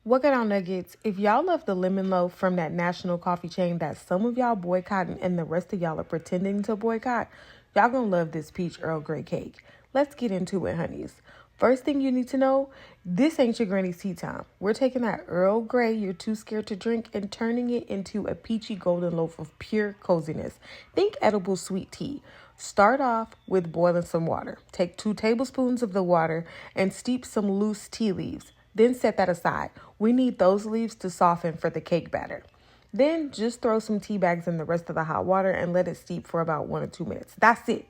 What good on nuggets? If y'all love the lemon loaf from that national coffee chain that some of y'all boycotting and the rest of y'all are pretending to boycott, y'all gonna love this peach Earl Grey cake. Let's get into it, honeys. First thing you need to know, this ain't your granny's tea time. We're taking that Earl Grey you're too scared to drink and turning it into a peachy golden loaf of pure coziness. Think edible sweet tea. Start off with boiling some water. Take 2 tablespoons of the water and steep some loose tea leaves. Then set that aside. We need those leaves to soften for the cake batter. Then just throw some tea bags in the rest of the hot water and let it steep for about 1 or 2 minutes. That's it.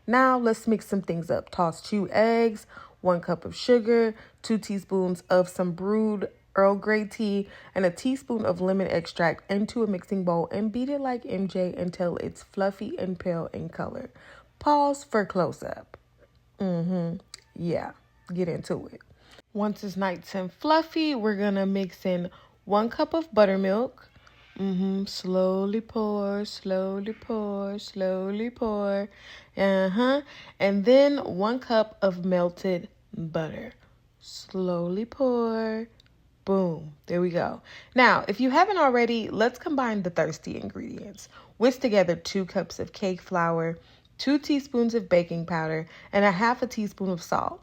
Now let's mix some things up. Toss 2 eggs, 1 cup of sugar, 2 teaspoons of some brewed Earl Grey tea, and a teaspoon of lemon extract into a mixing bowl and beat it like MJ until it's fluffy and pale in color. Pause for close up. Yeah, get into it. Once it's nice and fluffy, we're gonna mix in 1 cup of buttermilk. Slowly pour, slowly pour, slowly pour. And then 1 cup of melted butter. Slowly pour. Boom. There we go. Now, if you haven't already, let's combine the thirsty ingredients. Whisk together 2 cups of cake flour, 2 teaspoons of baking powder, and a half a teaspoon of salt.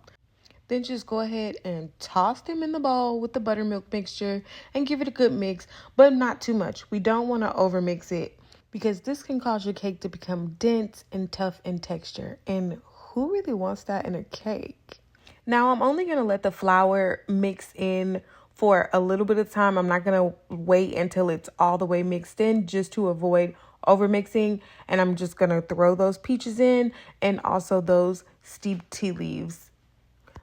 Then just go ahead and toss them in the bowl with the buttermilk mixture and give it a good mix, but not too much. We don't want to overmix it because this can cause your cake to become dense and tough in texture. And who really wants that in a cake? Now I'm only going to let the flour mix in for a little bit of time. I'm not going to wait until it's all the way mixed in just to avoid overmixing. And I'm just going to throw those peaches in and also those steeped tea leaves.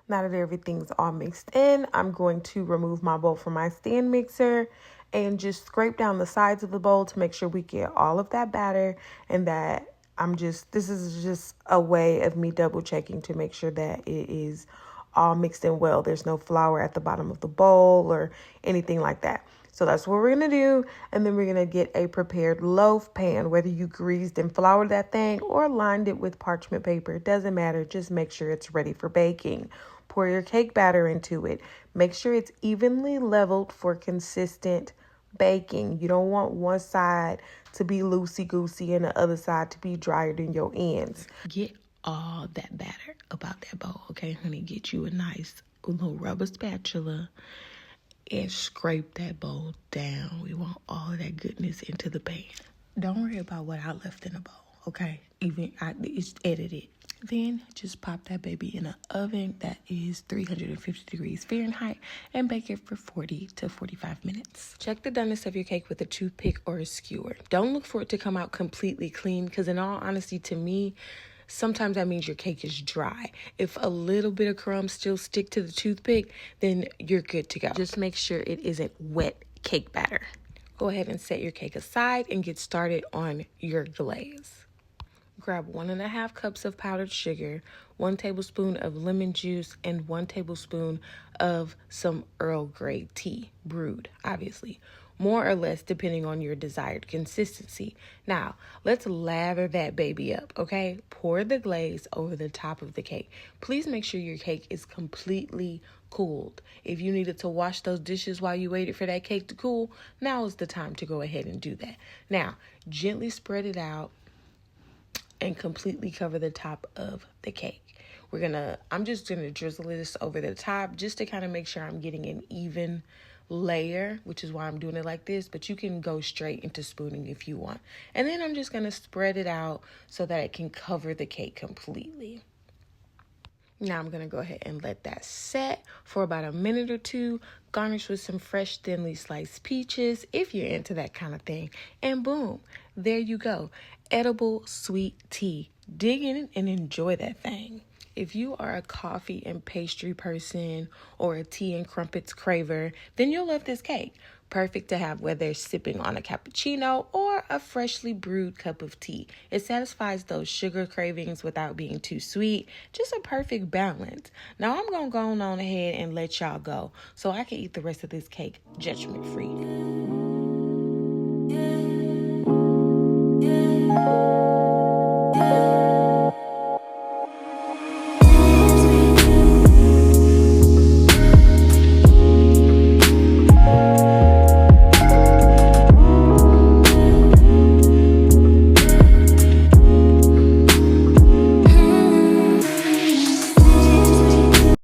Now that everything's all mixed in, I'm going to remove my bowl from my stand mixer and just scrape down the sides of the bowl to make sure we get all of that batter and that this is just a way of me double checking to make sure that it is all mixed in well. There's no flour at the bottom of the bowl or anything like that. So that's what we're going to do. And then we're going to get a prepared loaf pan, whether you greased and floured that thing or lined it with parchment paper. It doesn't matter. Just make sure it's ready for baking. Pour your cake batter into it. Make sure it's evenly leveled for consistent baking. You don't want one side to be loosey-goosey and the other side to be drier than your ends. Get all that batter about that bowl, okay, honey? Get you a nice little rubber spatula and scrape that bowl down. We want all of that goodness into the pan. Don't worry about what I left in the bowl, okay? It's edited. Then just pop that baby in an oven that is 350 degrees Fahrenheit and bake it for 40 to 45 minutes. Check the doneness of your cake with a toothpick or a skewer. Don't look for it to come out completely clean because in all honesty, to me, sometimes that means your cake is dry. If a little bit of crumbs still stick to the toothpick, then you're good to go. Just make sure it isn't wet cake batter. Go ahead and set your cake aside and get started on your glaze. Grab 1.5 cups of powdered sugar, 1 tablespoon of lemon juice, and 1 tablespoon of some Earl Grey tea, brewed, obviously. More or less depending on your desired consistency. Now, let's lather that baby up, okay? Pour the glaze over the top of the cake. Please make sure your cake is completely cooled. If you needed to wash those dishes while you waited for that cake to cool, now is the time to go ahead and do that. Now, gently spread it out and completely cover the top of the cake. I'm just gonna drizzle this over the top just to kind of make sure I'm getting an even layer, which is why I'm doing it like this, but you can go straight into spooning if you want. And then I'm just gonna spread it out so that it can cover the cake completely. Now I'm going to go ahead and let that set for about a minute or 2. Garnish with some fresh thinly sliced peaches if you're into that kind of thing. And boom, there you go. Edible sweet tea. Dig in and enjoy that thing. If you are a coffee and pastry person or a tea and crumpets craver, then you'll love this cake. Perfect to have whether sipping on a cappuccino or a freshly brewed cup of tea. It satisfies those sugar cravings without being too sweet. Just a perfect balance. Now I'm going to go on ahead and let y'all go so I can eat the rest of this cake judgment free.